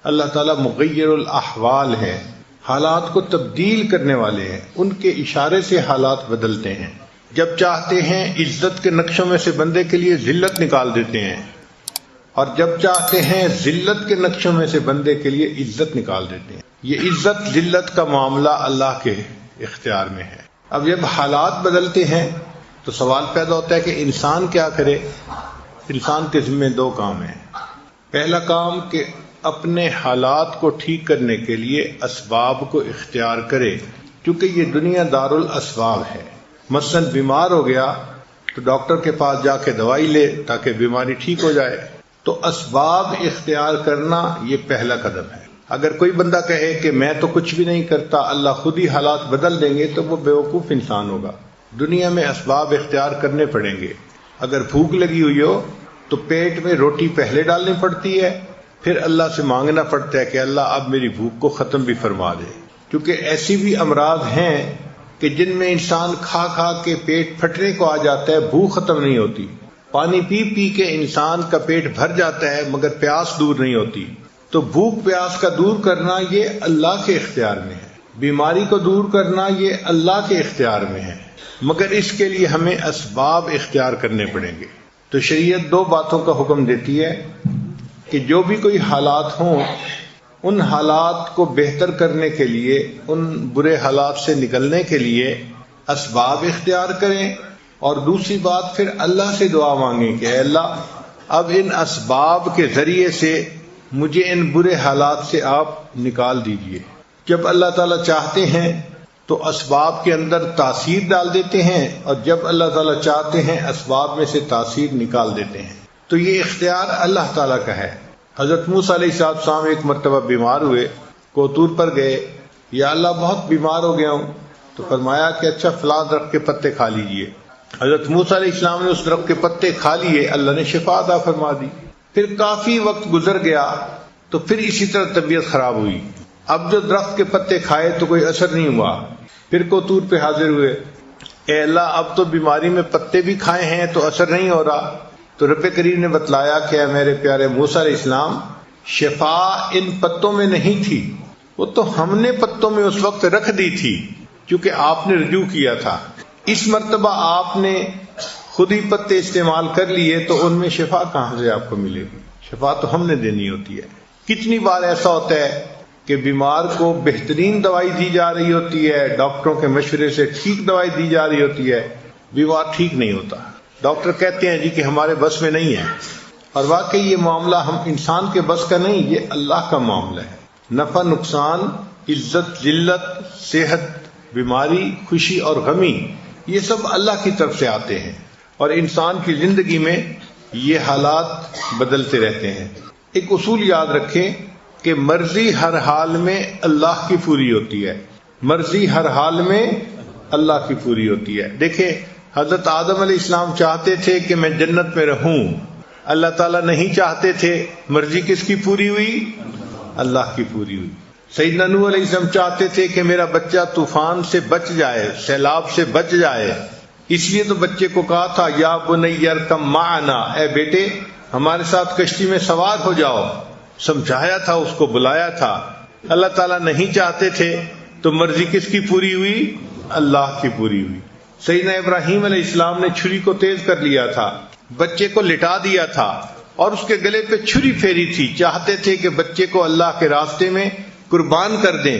اللہ تعالیٰ مغیر الاحوال ہے، حالات کو تبدیل کرنے والے ہیں، ان کے اشارے سے حالات بدلتے ہیں۔ جب چاہتے ہیں عزت کے نقشوں میں سے بندے کے لیے ذلت نکال دیتے ہیں، اور جب چاہتے ہیں ذلت کے نقشوں میں سے بندے کے لیے عزت نکال دیتے ہیں۔ یہ عزت ذلت کا معاملہ اللہ کے اختیار میں ہے۔ اب جب حالات بدلتے ہیں تو سوال پیدا ہوتا ہے کہ انسان کیا کرے۔ انسان کے ذمہ دو کام ہیں۔ پہلا کام کہ اپنے حالات کو ٹھیک کرنے کے لیے اسباب کو اختیار کرے، کیونکہ یہ دنیا دارالاسباب ہے۔ مثلا بیمار ہو گیا تو ڈاکٹر کے پاس جا کے دوائی لے تاکہ بیماری ٹھیک ہو جائے۔ تو اسباب اختیار کرنا یہ پہلا قدم ہے۔ اگر کوئی بندہ کہے کہ میں تو کچھ بھی نہیں کرتا، اللہ خود ہی حالات بدل دیں گے، تو وہ بیوقوف انسان ہوگا۔ دنیا میں اسباب اختیار کرنے پڑیں گے۔ اگر بھوک لگی ہوئی ہو تو پیٹ میں روٹی پہلے ڈالنی پڑتی ہے، پھر اللہ سے مانگنا پڑتا ہے کہ اللہ اب میری بھوک کو ختم بھی فرما دے، کیونکہ ایسی بھی امراض ہیں کہ جن میں انسان کھا کھا کے پیٹ پھٹنے کو آ جاتا ہے، بھوک ختم نہیں ہوتی۔ پانی پی پی کے انسان کا پیٹ بھر جاتا ہے مگر پیاس دور نہیں ہوتی۔ تو بھوک پیاس کا دور کرنا یہ اللہ کے اختیار میں ہے، بیماری کو دور کرنا یہ اللہ کے اختیار میں ہے، مگر اس کے لیے ہمیں اسباب اختیار کرنے پڑیں گے۔ تو شریعت دو باتوں کا حکم دیتی ہے کہ جو بھی کوئی حالات ہوں، ان حالات کو بہتر کرنے کے لیے، ان برے حالات سے نکلنے کے لیے اسباب اختیار کریں، اور دوسری بات پھر اللہ سے دعا مانگیں کہ اے اللہ اب ان اسباب کے ذریعے سے مجھے ان برے حالات سے آپ نکال دیجئے۔ جب اللہ تعالیٰ چاہتے ہیں تو اسباب کے اندر تاثیر ڈال دیتے ہیں، اور جب اللہ تعالیٰ چاہتے ہیں اسباب میں سے تاثیر نکال دیتے ہیں۔ تو یہ اختیار اللہ تعالیٰ کا ہے۔ حضرت موسیٰ علیہ السلام ایک مرتبہ بیمار ہوئے، کوطور پر گئے، یا اللہ بہت بیمار ہو گیا ہوں، تو فرمایا کہ اچھا فلاں درخت کے پتے کھا لیجئے۔ حضرت موسیٰ علیہ السلام نے اس درخت کے پتے کھا لیے، اللہ نے شفا عطا فرما دی۔ پھر کافی وقت گزر گیا تو پھر اسی طرح طبیعت خراب ہوئی۔ اب جو درخت کے پتے کھائے تو کوئی اثر نہیں ہوا، پھر کوطور پہ حاضر ہوئے، اے اللہ اب تو بیماری میں پتے بھی کھائے ہیں تو اثر نہیں ہو رہا۔ تو رب کریم نے بتلایا کہ اے میرے پیارے موسیٰ علیہ السلام، شفا ان پتوں میں نہیں تھی، وہ تو ہم نے پتوں میں اس وقت رکھ دی تھی کیونکہ آپ نے رجوع کیا تھا۔ اس مرتبہ آپ نے خود ہی پتے استعمال کر لیے تو ان میں شفا کہاں سے آپ کو ملے گی؟ شفا تو ہم نے دینی ہوتی ہے۔ کتنی بار ایسا ہوتا ہے کہ بیمار کو بہترین دوائی دی جا رہی ہوتی ہے، ڈاکٹروں کے مشورے سے ٹھیک دوائی دی جا رہی ہوتی ہے، بیمار ٹھیک نہیں ہوتا۔ ڈاکٹر کہتے ہیں جی کہ ہمارے بس میں نہیں ہے، اور واقعی یہ معاملہ ہم انسان کے بس کا نہیں، یہ اللہ کا معاملہ ہے۔ نفع نقصان، عزت ذلت، صحت بیماری، خوشی اور غمی، یہ سب اللہ کی طرف سے آتے ہیں، اور انسان کی زندگی میں یہ حالات بدلتے رہتے ہیں۔ ایک اصول یاد رکھیں کہ مرضی ہر حال میں اللہ کی پوری ہوتی ہے، مرضی ہر حال میں اللہ کی پوری ہوتی ہے۔ دیکھیں حضرت آدم علیہ السلام چاہتے تھے کہ میں جنت میں رہوں، اللہ تعالیٰ نہیں چاہتے تھے، مرضی کس کی پوری ہوئی؟ اللہ کی پوری ہوئی۔ سیدنا نوح علیہ السلام چاہتے تھے کہ میرا بچہ طوفان سے بچ جائے، سیلاب سے بچ جائے، اس لیے تو بچے کو کہا تھا یا بنی ارکب معنا، اے بیٹے ہمارے ساتھ کشتی میں سوار ہو جاؤ، سمجھایا تھا، اس کو بلایا تھا۔ اللہ تعالیٰ نہیں چاہتے تھے تو مرضی کس کی پوری ہوئی؟ اللہ کی پوری ہوئی۔ سیدنا ابراہیم علیہ السلام نے چھری کو تیز کر لیا تھا، بچے کو لٹا دیا تھا، اور اس کے گلے پہ چھری پھیری تھی، چاہتے تھے کہ بچے کو اللہ کے راستے میں قربان کر دیں،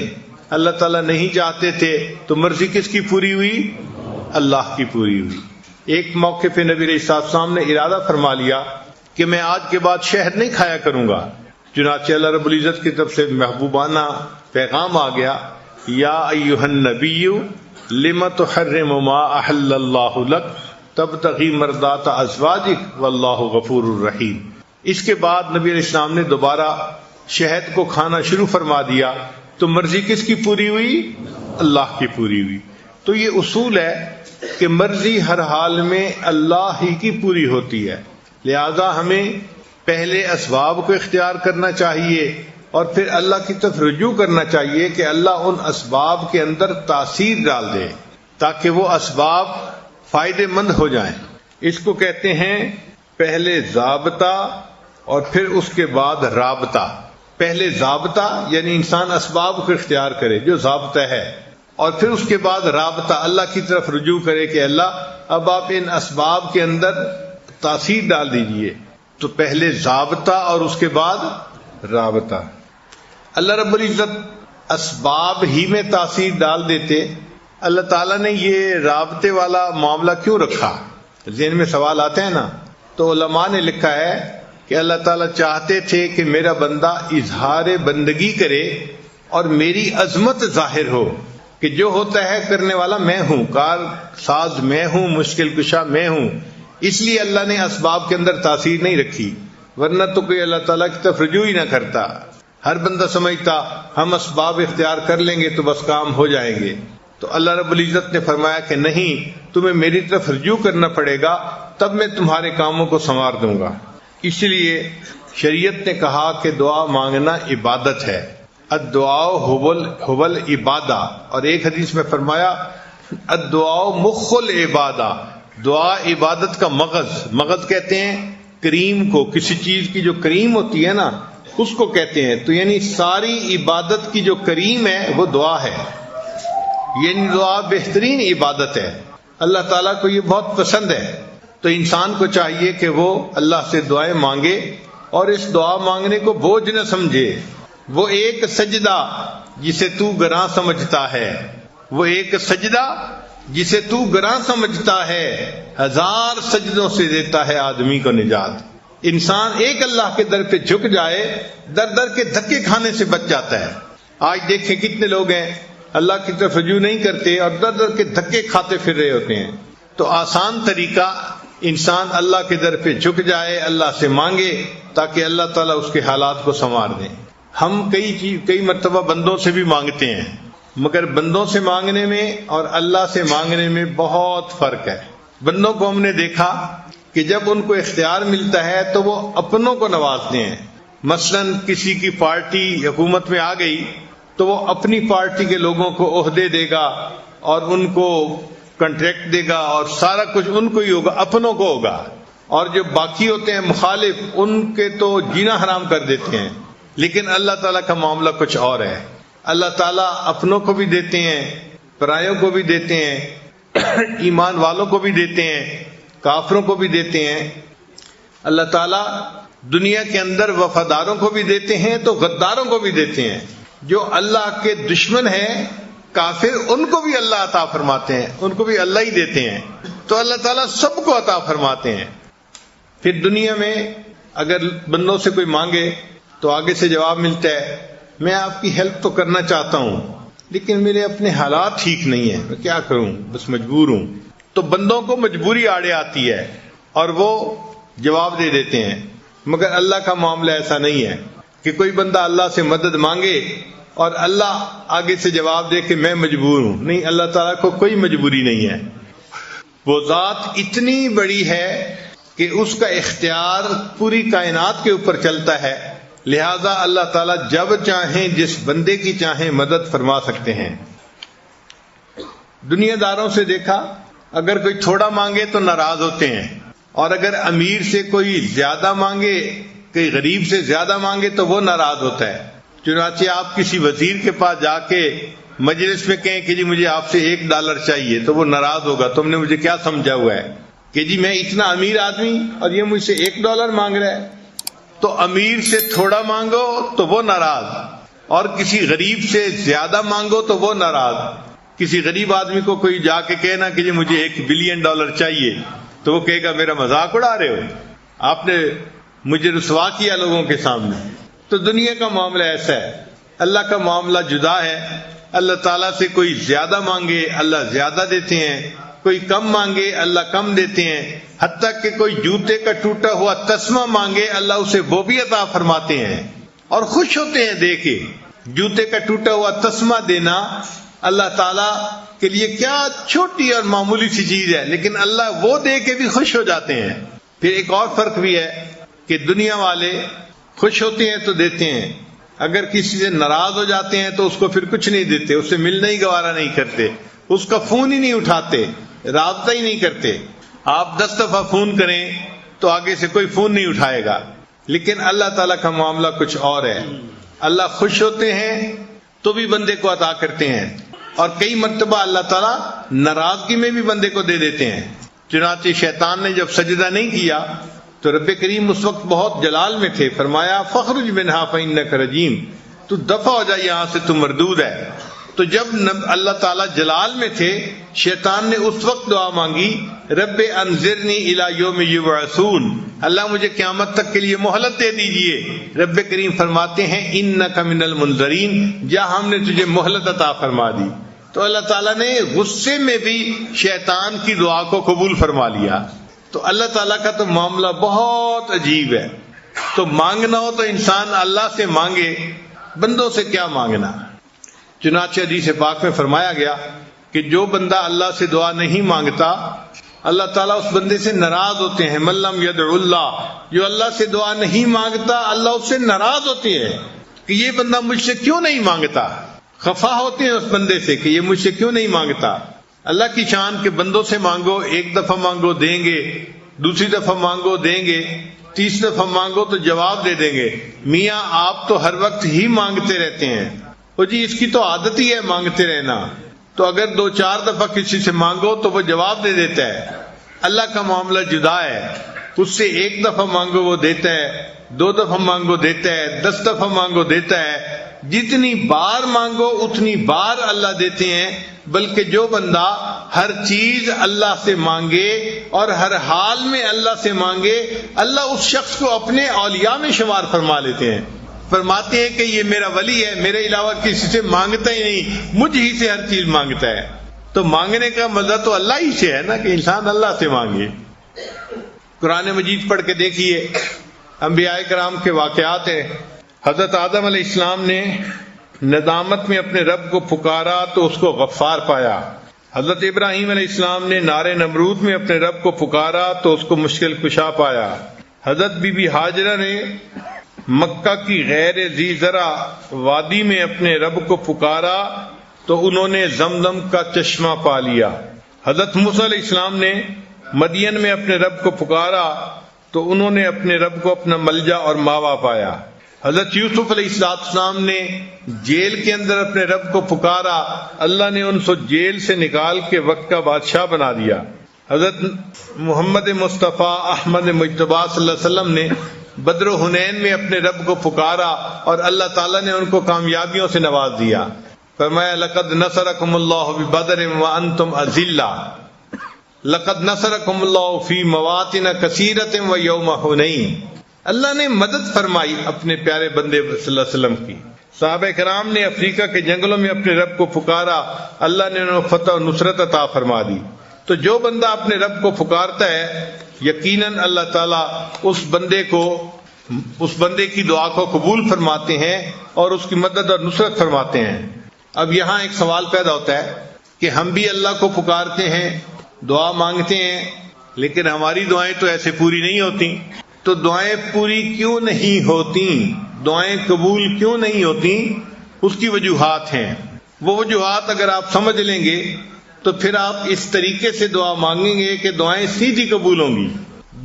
اللہ تعالیٰ نہیں چاہتے تھے تو مرضی کس کی پوری ہوئی؟ اللہ کی پوری ہوئی۔ ایک موقع پہ نبی علیہ السلام نے ارادہ فرما لیا کہ میں آج کے بعد شہد نہیں کھایا کروں گا، چنانچہ اللہ رب العزت کی طرف سے محبوبانہ پیغام آ گیا، یا ایھا النبی لم تحرم ما احل اللہ لک تبتغی مرضات ازواجک واللہ غفور الرحیم۔ اس کے بعد نبی علیہ السلام نے دوبارہ شہد کو کھانا شروع فرما دیا، تو مرضی کس کی پوری ہوئی؟ اللہ کی پوری ہوئی۔ تو یہ اصول ہے کہ مرضی ہر حال میں اللہ ہی کی پوری ہوتی ہے، لہذا ہمیں پہلے اسباب کو اختیار کرنا چاہیے اور پھر اللہ کی طرف رجوع کرنا چاہیے کہ اللہ ان اسباب کے اندر تاثیر ڈال دے تاکہ وہ اسباب فائدے مند ہو جائیں۔ اس کو کہتے ہیں پہلے ضابطہ اور پھر اس کے بعد رابطہ۔ پہلے ضابطہ یعنی انسان اسباب کو اختیار کرے جو ضابطہ ہے، اور پھر اس کے بعد رابطہ اللہ کی طرف رجوع کرے کہ اللہ اب آپ ان اسباب کے اندر تاثیر ڈال دیجئے. تو پہلے ضابطہ اور اس کے بعد رابطہ. اللہ رب العزت اسباب ہی میں تاثیر ڈال دیتے، اللہ تعالیٰ نے یہ رابطے والا معاملہ کیوں رکھا؟ ذہن میں سوال آتے ہیں نا. تو علماء نے لکھا ہے کہ اللہ تعالیٰ چاہتے تھے کہ میرا بندہ اظہار بندگی کرے اور میری عظمت ظاہر ہو کہ جو ہوتا ہے کرنے والا میں ہوں، کار ساز میں ہوں، مشکل کشا میں ہوں. اس لیے اللہ نے اسباب کے اندر تاثیر نہیں رکھی، ورنہ تو کوئی اللہ تعالیٰ کی طرف رجوع ہی نہ کرتا. ہر بندہ سمجھتا ہم اسباب اختیار کر لیں گے تو بس کام ہو جائیں گے. تو اللہ رب العزت نے فرمایا کہ نہیں، تمہیں میری طرف رجوع کرنا پڑے گا، تب میں تمہارے کاموں کو سنوار دوں گا. اس لیے شریعت نے کہا کہ دعا مانگنا عبادت ہے. الدعاء هو العبادہ، اور ایک حدیث میں فرمایا الدعاء مخ العبادہ، دعا عبادت کا مغز کہتے ہیں کریم کو، کسی چیز کی جو کریم ہوتی ہے نا اس کو کہتے ہیں. تو یعنی ساری عبادت کی جو کریم ہے وہ دعا ہے، یعنی دعا بہترین عبادت ہے. اللہ تعالیٰ کو یہ بہت پسند ہے. تو انسان کو چاہیے کہ وہ اللہ سے دعائیں مانگے اور اس دعا مانگنے کو بوجھ نہ سمجھے. وہ ایک سجدہ جسے تو گراں سمجھتا ہے، وہ ایک سجدہ جسے تو گراں سمجھتا ہے، 1000 سجدوں سے دیتا ہے آدمی کو نجات. انسان ایک اللہ کے در پہ جھک جائے، در در کے دھکے کھانے سے بچ جاتا ہے. آج دیکھیں کتنے لوگ ہیں اللہ کی طرف رجوع نہیں کرتے اور در در کے دھکے کھاتے پھر رہے ہوتے ہیں. تو آسان طریقہ انسان اللہ کے در پہ جھک جائے، اللہ سے مانگے تاکہ اللہ تعالیٰ اس کے حالات کو سنوار دیں. ہم کئی مرتبہ بندوں سے بھی مانگتے ہیں، مگر بندوں سے مانگنے میں اور اللہ سے مانگنے میں بہت فرق ہے. بندوں کو ہم نے دیکھا کہ جب ان کو اختیار ملتا ہے تو وہ اپنوں کو نوازتے ہیں. مثلا کسی کی پارٹی حکومت میں آ گئی تو وہ اپنی پارٹی کے لوگوں کو عہدے دے گا اور ان کو کنٹریکٹ دے گا اور سارا کچھ ان کو ہی ہوگا، اپنوں کو ہوگا. اور جو باقی ہوتے ہیں مخالف، ان کے تو جینا حرام کر دیتے ہیں. لیکن اللہ تعالیٰ کا معاملہ کچھ اور ہے. اللہ تعالیٰ اپنوں کو بھی دیتے ہیں، پرایوں کو بھی دیتے ہیں، ایمان والوں کو بھی دیتے ہیں، کافروں کو بھی دیتے ہیں. اللہ تعالیٰ دنیا کے اندر وفاداروں کو بھی دیتے ہیں تو غداروں کو بھی دیتے ہیں. جو اللہ کے دشمن ہیں کافر، ان کو بھی اللہ عطا فرماتے ہیں، ان کو بھی اللہ ہی دیتے ہیں. تو اللہ تعالیٰ سب کو عطا فرماتے ہیں. پھر دنیا میں اگر بندوں سے کوئی مانگے تو آگے سے جواب ملتا ہے میں آپ کی ہیلپ تو کرنا چاہتا ہوں لیکن میرے اپنے حالات ٹھیک نہیں ہیں، میں کیا کروں، بس مجبور ہوں. تو بندوں کو مجبوری آڑے آتی ہے اور وہ جواب دے دیتے ہیں. مگر اللہ کا معاملہ ایسا نہیں ہے کہ کوئی بندہ اللہ سے مدد مانگے اور اللہ آگے سے جواب دے کہ میں مجبور ہوں. نہیں، اللہ تعالیٰ کو کوئی مجبوری نہیں ہے. وہ ذات اتنی بڑی ہے کہ اس کا اختیار پوری کائنات کے اوپر چلتا ہے، لہذا اللہ تعالیٰ جب چاہیں جس بندے کی چاہیں مدد فرما سکتے ہیں. دنیا داروں سے دیکھا، اگر کوئی تھوڑا مانگے تو ناراض ہوتے ہیں، اور اگر امیر سے کوئی زیادہ مانگے، کوئی غریب سے زیادہ مانگے تو وہ ناراض ہوتا ہے. چنانچہ آپ کسی وزیر کے پاس جا کے مجلس میں کہیں کہ جی مجھے آپ سے $1 چاہیے تو وہ ناراض ہوگا، تم نے مجھے کیا سمجھا ہوا ہے کہ جی میں اتنا امیر آدمی اور یہ مجھ سے $1 مانگ رہا ہے. تو امیر سے تھوڑا مانگو تو وہ ناراض، اور کسی غریب سے زیادہ مانگو تو وہ ناراض. کسی غریب آدمی کو کوئی جا کے کہنا کہ جی مجھے $1 بلین چاہیے تو وہ کہے گا میرا مذاق اڑا رہے ہو، آپ نے مجھے رسوا کیا لوگوں کے سامنے. تو دنیا کا معاملہ ایسا ہے، اللہ کا معاملہ جدا ہے. اللہ تعالیٰ سے کوئی زیادہ مانگے اللہ زیادہ دیتے ہیں، کوئی کم مانگے اللہ کم دیتے ہیں. حتیٰ کہ کوئی جوتے کا ٹوٹا ہوا تسمہ مانگے اللہ اسے وہ بھی عطا فرماتے ہیں اور خوش ہوتے ہیں دے کے. جوتے کا ٹوٹا ہوا تسمہ دینا اللہ تعالیٰ کے لیے کیا چھوٹی اور معمولی سی چیز ہے، لیکن اللہ وہ دے کے بھی خوش ہو جاتے ہیں. پھر ایک اور فرق بھی ہے کہ دنیا والے خوش ہوتے ہیں تو دیتے ہیں، اگر کسی سے ناراض ہو جاتے ہیں تو اس کو پھر کچھ نہیں دیتے، اس سے ملنا ہی گوارا نہیں کرتے، اس کا فون ہی نہیں اٹھاتے، رابطہ ہی نہیں کرتے. آپ 10 دفعہ فون کریں تو آگے سے کوئی فون نہیں اٹھائے گا. لیکن اللہ تعالیٰ کا معاملہ کچھ اور ہے. اللہ خوش ہوتے ہیں تو بھی بندے کو عطا کرتے ہیں، اور کئی مرتبہ اللہ تعالیٰ ناراضگی میں بھی بندے کو دے دیتے ہیں۔ چنانچہ شیطان نے جب سجدہ نہیں کیا تو رب کریم اس وقت بہت جلال میں تھے، فرمایا فخرج منہا فإنک رجیم، تو دفع ہو جا یہاں سے، تو مردود ہے۔ تو جب اللہ تعالیٰ جلال میں تھے، شیطان نے اس وقت دعا مانگی رب انظرنی الی یوم یبعثون، اللہ مجھے قیامت تک کے لیے مہلت دے دیجئے۔ رب کریم فرماتے ہیں انک من المنظرین، جا ہم نے تجھے مہلت عطا فرما دی۔ تو اللہ تعالیٰ نے غصے میں بھی شیطان کی دعا کو قبول فرما لیا۔ تو اللہ تعالیٰ کا تو معاملہ بہت عجیب ہے۔ تو مانگنا ہو تو انسان اللہ سے مانگے، بندوں سے کیا مانگنا۔ چنانچہ حدیث پاک میں فرمایا گیا کہ جو بندہ اللہ سے دعا نہیں مانگتا، اللہ تعالیٰ اس بندے سے ناراض ہوتے ہیں۔ من لم یدع اللہ، جو اللہ سے دعا نہیں مانگتا اللہ اس سے ناراض ہوتے ہیں کہ یہ بندہ مجھ سے کیوں نہیں مانگتا، خفا ہوتے ہیں اس بندے سے کہ یہ مجھ سے کیوں نہیں مانگتا۔ اللہ کی شان کے بندوں سے مانگو، ایک دفعہ مانگو دیں گے، دوسری دفعہ مانگو دیں گے، تیسری دفعہ مانگو تو جواب دے دیں گے۔ میاں آپ تو ہر وقت ہی مانگتے رہتے ہیں، وہ جی اس کی تو عادت ہی ہے مانگتے رہنا، تو اگر 2-4 دفعہ کسی سے مانگو تو وہ جواب دے دیتا ہے۔ اللہ کا معاملہ جدا ہے، اس سے 1 دفعہ مانگو وہ دیتا ہے، 2 دفعہ مانگو دیتا ہے، 10 دفعہ مانگو دیتا ہے، جتنی بار مانگو اتنی بار اللہ دیتے ہیں۔ بلکہ جو بندہ ہر چیز اللہ سے مانگے اور ہر حال میں اللہ سے مانگے، اللہ اس شخص کو اپنے اولیاء میں شمار فرما لیتے ہیں۔ فرماتے ہیں کہ یہ میرا ولی ہے، میرے علاوہ کسی سے مانگتا ہی نہیں، مجھ ہی سے ہر چیز مانگتا ہے۔ تو مانگنے کا مزہ تو اللہ ہی سے ہے نا، کہ انسان اللہ سے مانگے۔ قرآن مجید پڑھ کے دیکھیے، انبیاء کرام کے واقعات ہیں۔ حضرت آدم علیہ السلام نے ندامت میں اپنے رب کو پکارا تو اس کو غفار پایا۔ حضرت ابراہیم علیہ السلام نے نار نمرود میں اپنے رب کو پکارا تو اس کو مشکل کشا پایا۔ حضرت بی بی ہاجرہ نے مکہ کی غیر ذی زرع وادی میں اپنے رب کو پکارا تو انہوں نے زمزم کا چشمہ پا لیا۔ حضرت موسیٰ علیہ السلام نے مدین میں اپنے رب کو پکارا تو انہوں نے اپنے رب کو اپنا ملجا اور ماوا پایا۔ حضرت یوسف علیہ السلام نے جیل کے اندر اپنے رب کو پکارا، اللہ نے ان کو جیل سے نکال کے وقت کا بادشاہ بنا دیا۔ حضرت محمد مصطفیٰ احمد مجتبیٰ صلی اللہ علیہ وسلم نے بدر و حنین میں اپنے رب کو پکارا اور اللہ تعالیٰ نے ان کو کامیابیوں سے نواز دیا۔ فرمایا لقد نصرکم اللہ ببدر وانتم اذلہ، لقد نصرکم اللہ فی مواطن کثیرۃ ویوم حنین، اللہ نے مدد فرمائی اپنے پیارے بندے صلی اللہ علیہ وسلم کی۔ صحابہ کرام نے افریقہ کے جنگلوں میں اپنے رب کو پکارا، اللہ نے انہیں فتح و نصرت عطا فرما دی۔ تو جو بندہ اپنے رب کو پکارتا ہے یقیناً اللہ تعالیٰ اس بندے کی دعا کو قبول فرماتے ہیں اور اس کی مدد اور نصرت فرماتے ہیں۔ اب یہاں ایک سوال پیدا ہوتا ہے کہ ہم بھی اللہ کو پکارتے ہیں، دعا مانگتے ہیں، لیکن ہماری دعائیں تو ایسے پوری نہیں ہوتی۔ تو دعائیں پوری کیوں نہیں ہوتی، دعائیں قبول کیوں نہیں ہوتی؟ اس کی وجوہات ہیں۔ وہ وجوہات اگر آپ سمجھ لیں گے تو پھر آپ اس طریقے سے دعا مانگیں گے کہ دعائیں سیدھی قبول ہوں گی۔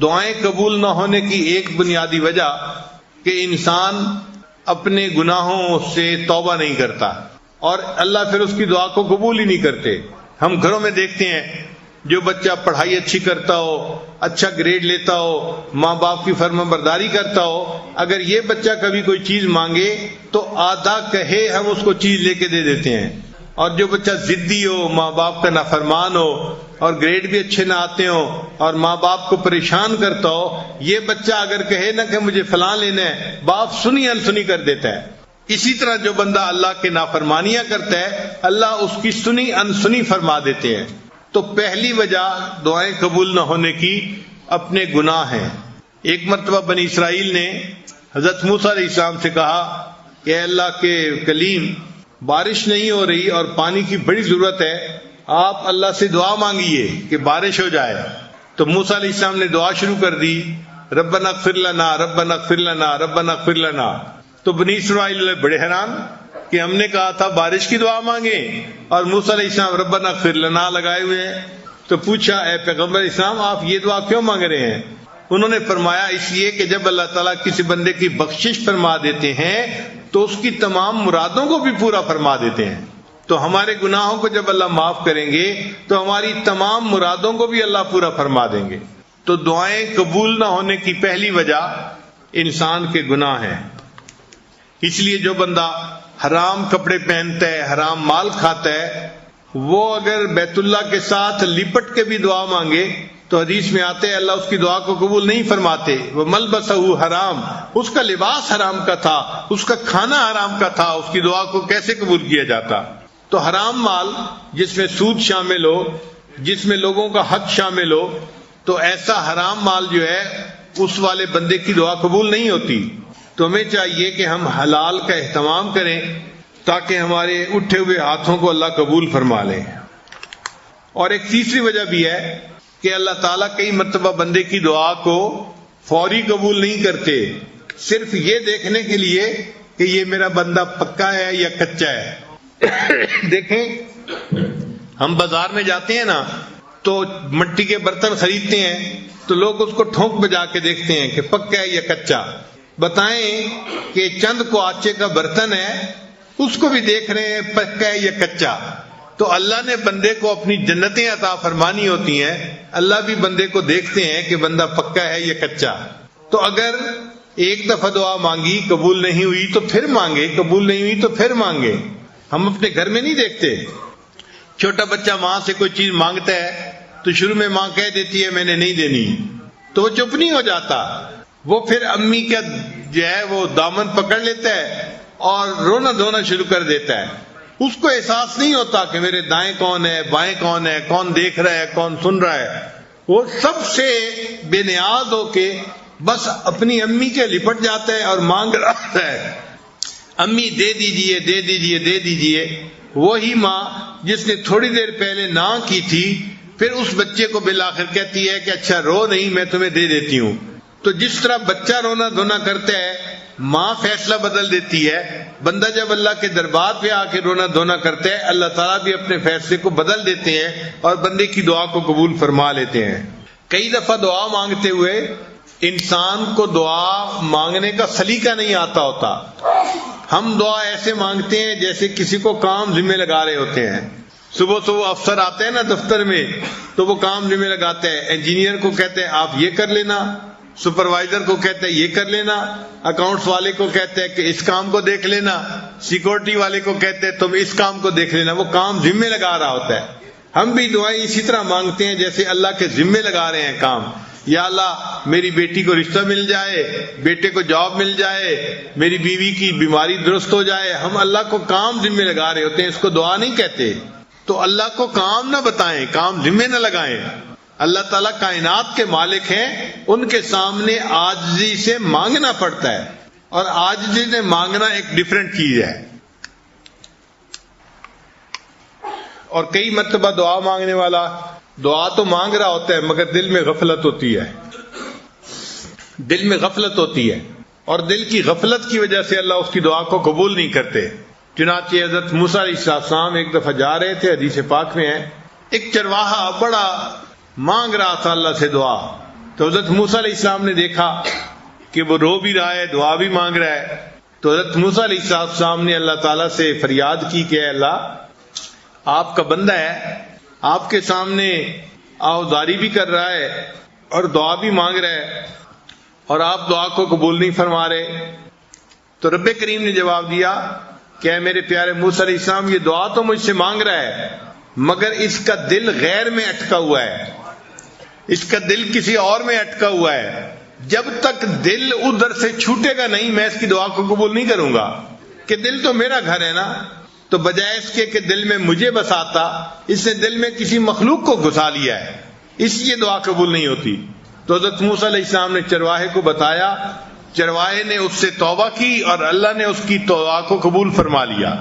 دعائیں قبول نہ ہونے کی ایک بنیادی وجہ کہ انسان اپنے گناہوں سے توبہ نہیں کرتا، اور اللہ پھر اس کی دعا کو قبول ہی نہیں کرتے۔ ہم گھروں میں دیکھتے ہیں جو بچہ پڑھائی اچھی کرتا ہو، اچھا گریڈ لیتا ہو، ماں باپ کی فرما برداری کرتا ہو، اگر یہ بچہ کبھی کوئی چیز مانگے تو آدھا کہے ہم اس کو چیز لے کے دے دیتے ہیں، اور جو بچہ ضدی ہو، ماں باپ کا نافرمان ہو اور گریڈ بھی اچھے نہ آتے ہو اور ماں باپ کو پریشان کرتا ہو، یہ بچہ اگر کہے نا کہ مجھے فلاں لینا ہے، باپ سنی انسنی کر دیتا ہے۔ اسی طرح جو بندہ اللہ کے نافرمانیاں کرتا ہے اللہ اس کی سنی انسنی فرما دیتے ہیں۔ تو پہلی وجہ دعائیں قبول نہ ہونے کی اپنے گناہ ہیں۔ ایک مرتبہ بنی اسرائیل نے حضرت موسیٰ علیہ السلام سے کہا کہ اے اللہ کے کلیم، بارش نہیں ہو رہی اور پانی کی بڑی ضرورت ہے، آپ اللہ سے دعا مانگیے کہ بارش ہو جائے۔ تو موسیٰ علیہ السلام نے دعا شروع کر دی، ربنا اغفر لنا ربنا اغفر لنا ربنا اغفر لنا۔ تو بنی اسرائیل بڑے حیران کہ ہم نے کہا تھا بارش کی دعا مانگیں اور موسیٰ علیہ السلام ربنا اغفر لنا لگائے ہوئے ہیں۔ تو پوچھا اے پیغمبر اسلام آپ یہ دعا کیوں مانگ رہے ہیں؟ انہوں نے فرمایا اس لیے کہ جب اللہ تعالیٰ کسی بندے کی بخشش فرما دیتے ہیں تو اس کی تمام مرادوں کو بھی پورا فرما دیتے ہیں. تو ہمارے گناہوں کو جب اللہ معاف کریں گے تو ہماری تمام مرادوں کو بھی اللہ پورا فرما دیں گے. تو دعائیں قبول نہ ہونے کی پہلی وجہ انسان کے گناہ ہیں. اس لیے جو بندہ حرام کپڑے پہنتا ہے، حرام مال کھاتا ہے، وہ اگر بیت اللہ کے ساتھ لپٹ کے بھی دعا مانگے تو حدیث میں آتے ہیں اللہ اس کی دعا کو قبول نہیں فرماتے. وہ ملبسہ حرام، اس کا لباس حرام کا تھا، اس کا کھانا حرام کا تھا، اس کی دعا کو کیسے قبول کیا جاتا؟ تو حرام مال جس میں سود شامل ہو، جس میں لوگوں کا حق شامل ہو، تو ایسا حرام مال جو ہے اس والے بندے کی دعا قبول نہیں ہوتی. تو ہمیں چاہیے کہ ہم حلال کا اہتمام کریں تاکہ ہمارے اٹھے ہوئے ہاتھوں کو اللہ قبول فرما لے. اور ایک تیسری وجہ بھی ہے کہ اللہ تعالیٰ کئی مرتبہ بندے کی دعا کو فوری قبول نہیں کرتے، صرف یہ دیکھنے کے لیے کہ یہ میرا بندہ پکا ہے یا کچا ہے. دیکھیں ہم بازار میں جاتے ہیں نا تو مٹی کے برتن خریدتے ہیں تو لوگ اس کو ٹھونک بجا کے دیکھتے ہیں کہ پکا ہے یا کچا. بتائیں کہ چند کو آچے کا برتن ہے، اس کو بھی دیکھ رہے ہیں پکا ہے یا کچا. تو اللہ نے بندے کو اپنی جنتیں عطا فرمانی ہوتی ہیں، اللہ بھی بندے کو دیکھتے ہیں کہ بندہ پکا ہے یا کچا. تو اگر ایک دفعہ دعا مانگی قبول نہیں ہوئی تو پھر مانگے، قبول نہیں ہوئی تو پھر مانگے. ہم اپنے گھر میں نہیں دیکھتے، چھوٹا بچہ ماں سے کوئی چیز مانگتا ہے تو شروع میں ماں کہہ دیتی ہے میں نے نہیں دینی، تو وہ چپ نہیں ہو جاتا، وہ پھر امی کا جو ہے وہ دامن پکڑ لیتا ہے اور رونا دھونا شروع کر دیتا ہے. اس کو احساس نہیں ہوتا کہ میرے دائیں کون ہے، بائیں کون ہے، کون دیکھ رہا ہے، کون سن رہا ہے. وہ سب سے بے نیاز ہو کے بس اپنی امی کے لپٹ جاتا ہے اور مانگ رہا ہے امی دے دیجئے دے دیجئے دے دیجئے. وہی ماں جس نے تھوڑی دیر پہلے نہ کی تھی پھر اس بچے کو بالآخر کہتی ہے کہ اچھا رو نہیں، میں تمہیں دے دیتی ہوں. تو جس طرح بچہ رونا دھونا کرتا ہے ماں فیصلہ بدل دیتی ہے، بندہ جب اللہ کے دربار پہ آ کے رونا دھونا کرتا ہے اللہ تعالیٰ بھی اپنے فیصلے کو بدل دیتے ہیں اور بندے کی دعا کو قبول فرما لیتے ہیں. کئی دفعہ دعا مانگتے ہوئے انسان کو دعا مانگنے کا سلیقہ نہیں آتا ہوتا. ہم دعا ایسے مانگتے ہیں جیسے کسی کو کام ذمہ لگا رہے ہوتے ہیں. صبح صبح افسر آتے ہیں نا دفتر میں تو وہ کام ذمہ لگاتے ہیں. انجینئر کو کہتے ہیں آپ یہ کر لینا، سپروائزر کو کہتے ہیں یہ کر لینا، اکاؤنٹس والے کو کہتے ہیں کہ اس کام کو دیکھ لینا، سیکورٹی والے کو کہتے ہیں تم اس کام کو دیکھ لینا. وہ کام ذمہ لگا رہا ہوتا ہے. ہم بھی دعائیں اسی طرح مانگتے ہیں جیسے اللہ کے ذمہ لگا رہے ہیں کام. یا اللہ میری بیٹی کو رشتہ مل جائے، بیٹے کو جاب مل جائے، میری بیوی کی بیماری درست ہو جائے. ہم اللہ کو کام ذمہ لگا رہے ہوتے ہیں، اس کو دعا نہیں کہتے. تو اللہ کو کام نہ بتائیں، کام ذمہ نہ لگائیں. اللہ تعالیٰ کائنات کے مالک ہیں، ان کے سامنے عاجزی سے مانگنا پڑتا ہے، اور عاجزی سے مانگنا ایک ڈیفرنٹ چیز ہے. اور کئی مرتبہ دعا مانگنے والا دعا تو مانگ رہا ہوتا ہے مگر دل میں غفلت ہوتی ہے، دل میں غفلت ہوتی ہے، اور دل کی غفلت کی وجہ سے اللہ اس کی دعا کو قبول نہیں کرتے. چنانچہ حضرت موسیٰ علیہ السلام ایک دفعہ جا رہے تھے، حدیث پاک میں ہے، ایک چرواہا بڑا مانگ رہا تھا اللہ سے دعا. تو حضرت موسیٰ علیہ السلام نے دیکھا کہ وہ رو بھی رہا ہے، دعا بھی مانگ رہا ہے. تو حضرت موسیٰ علیہ السلام نے اللہ تعالیٰ سے فریاد کی کہ اے اللہ آپ کا بندہ ہے، آپ کے سامنے آوازاری بھی کر رہا ہے اور دعا بھی مانگ رہا ہے اور آپ دعا کو قبول نہیں فرما رہے. تو رب کریم نے جواب دیا کہ اے میرے پیارے موسیٰ علیہ السلام یہ دعا تو مجھ سے مانگ رہا ہے مگر اس کا دل غیر میں اٹکا ہوا ہے، اس کا دل کسی اور میں اٹکا ہوا ہے. جب تک دل ادھر سے چھوٹے گا نہیں میں اس کی دعا کو قبول نہیں کروں گا. کہ دل تو میرا گھر ہے نا، تو بجائے اس کے کہ دل میں مجھے بساتا اس نے دل میں کسی مخلوق کو گھسا لیا ہے، اس لیے دعا قبول نہیں ہوتی. تو حضرت موسیٰ علیہ السلام نے چرواہے کو بتایا، چرواہے نے اس سے توبہ کی اور اللہ نے اس کی دعا کو قبول فرما لیا.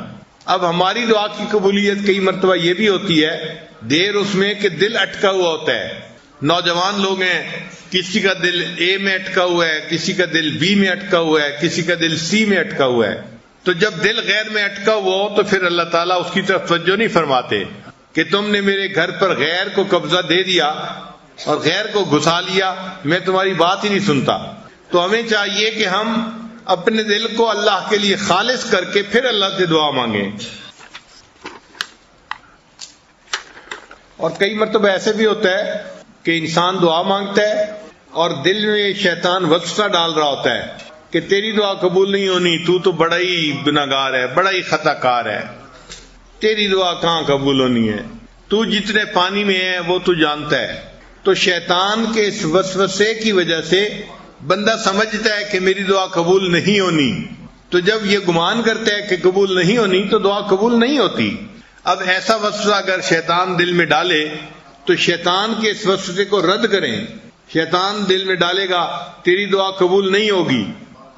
اب ہماری دعا کی قبولیت کئی مرتبہ یہ بھی ہوتی ہے دیر اس میں کہ دل اٹکا ہوا ہوتا ہے. نوجوان لوگ ہیں، کسی کا دل اے میں اٹکا ہوا ہے، کسی کا دل بی میں اٹکا ہوا ہے، کسی کا دل سی میں اٹکا ہوا ہے. تو جب دل غیر میں اٹکا ہوا ہو تو پھر اللہ تعالیٰ اس کی طرف توجہ نہیں فرماتے کہ تم نے میرے گھر پر غیر کو قبضہ دے دیا اور غیر کو گھسا لیا، میں تمہاری بات ہی نہیں سنتا. تو ہمیں چاہیے کہ ہم اپنے دل کو اللہ کے لیے خالص کر کے پھر اللہ سے دعا مانگیں. اور کئی مرتبہ ایسے بھی ہوتا ہے کہ انسان دعا مانگتا ہے اور دل میں شیطان وسوسہ ڈال رہا ہوتا ہے کہ تیری دعا قبول نہیں ہونی، تو بڑا ہی گناہگار ہے، بڑا ہی خطا کار ہے، تیری دعا کہاں قبول ہونی ہے، تو جتنے پانی میں ہے وہ تو جانتا ہے. تو شیطان کے اس وسوسے کی وجہ سے بندہ سمجھتا ہے کہ میری دعا قبول نہیں ہونی. تو جب یہ گمان کرتا ہے کہ قبول نہیں ہونی تو دعا قبول نہیں ہوتی. اب ایسا وسوسہ اگر شیطان دل میں ڈالے تو شیطان کے اس وسوسے کو رد کریں. شیطان دل میں ڈالے گا تیری دعا قبول نہیں ہوگی،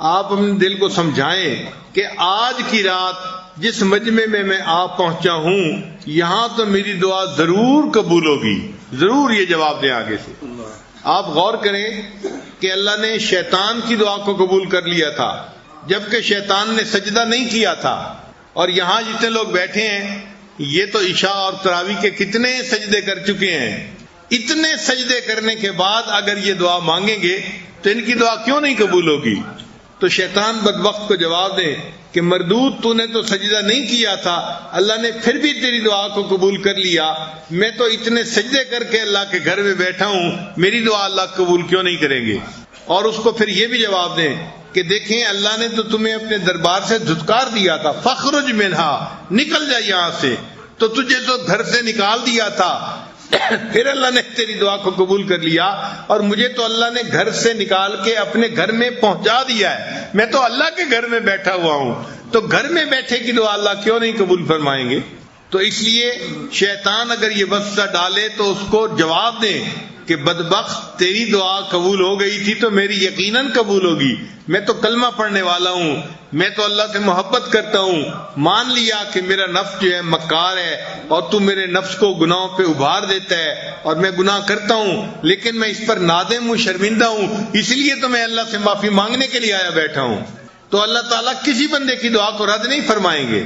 آپ اپنے دل کو سمجھائیں کہ آج کی رات جس مجمع میں آپ پہنچا ہوں یہاں تو میری دعا ضرور قبول ہوگی. ضرور یہ جواب دیں آگے سے. آپ غور کریں کہ اللہ نے شیطان کی دعا کو قبول کر لیا تھا جبکہ شیطان نے سجدہ نہیں کیا تھا. اور یہاں جتنے لوگ بیٹھے ہیں یہ تو عشاء اور تراویح کے کتنے سجدے کر چکے ہیں. اتنے سجدے کرنے کے بعد اگر یہ دعا مانگیں گے تو ان کی دعا کیوں نہیں قبول ہوگی؟ تو شیطان بدبخت کو جواب دے کہ مردود تو نے تو سجدہ نہیں کیا تھا، اللہ نے پھر بھی تیری دعا کو قبول کر لیا. میں تو اتنے سجدے کر کے اللہ کے گھر میں بیٹھا ہوں، میری دعا اللہ قبول کیوں نہیں کریں گے؟ اور اس کو پھر یہ بھی جواب دیں کہ دیکھیں اللہ نے تو تمہیں اپنے دربار سے دھتکار دیا تھا، فخرج منہا، نکل جا یہاں سے. تو تجھے تو گھر سے نکال دیا تھا، پھر اللہ نے تیری دعا کو قبول کر لیا. اور مجھے تو اللہ نے گھر سے نکال کے اپنے گھر میں پہنچا دیا ہے، میں تو اللہ کے گھر میں بیٹھا ہوا ہوں، تو گھر میں بیٹھے کی دعا اللہ کیوں نہیں قبول فرمائیں گے؟ تو اس لیے شیطان اگر یہ وسوسہ ڈالے تو اس کو جواب دیں کہ بدبخت تیری دعا قبول ہو گئی تھی تو میری یقیناً قبول ہوگی. میں تو کلمہ پڑھنے والا ہوں، میں تو اللہ سے محبت کرتا ہوں، مان لیا کہ میرا نفس جو ہے مکار ہے اور تو میرے نفس کو گناہوں پہ ابھار دیتا ہے اور میں گناہ کرتا ہوں، لیکن میں اس پر نادم ہوں، شرمندہ ہوں، اس لیے تو میں اللہ سے معافی مانگنے کے لیے آیا بیٹھا ہوں. تو اللہ تعالیٰ کسی بندے کی دعا کو رد نہیں فرمائیں گے،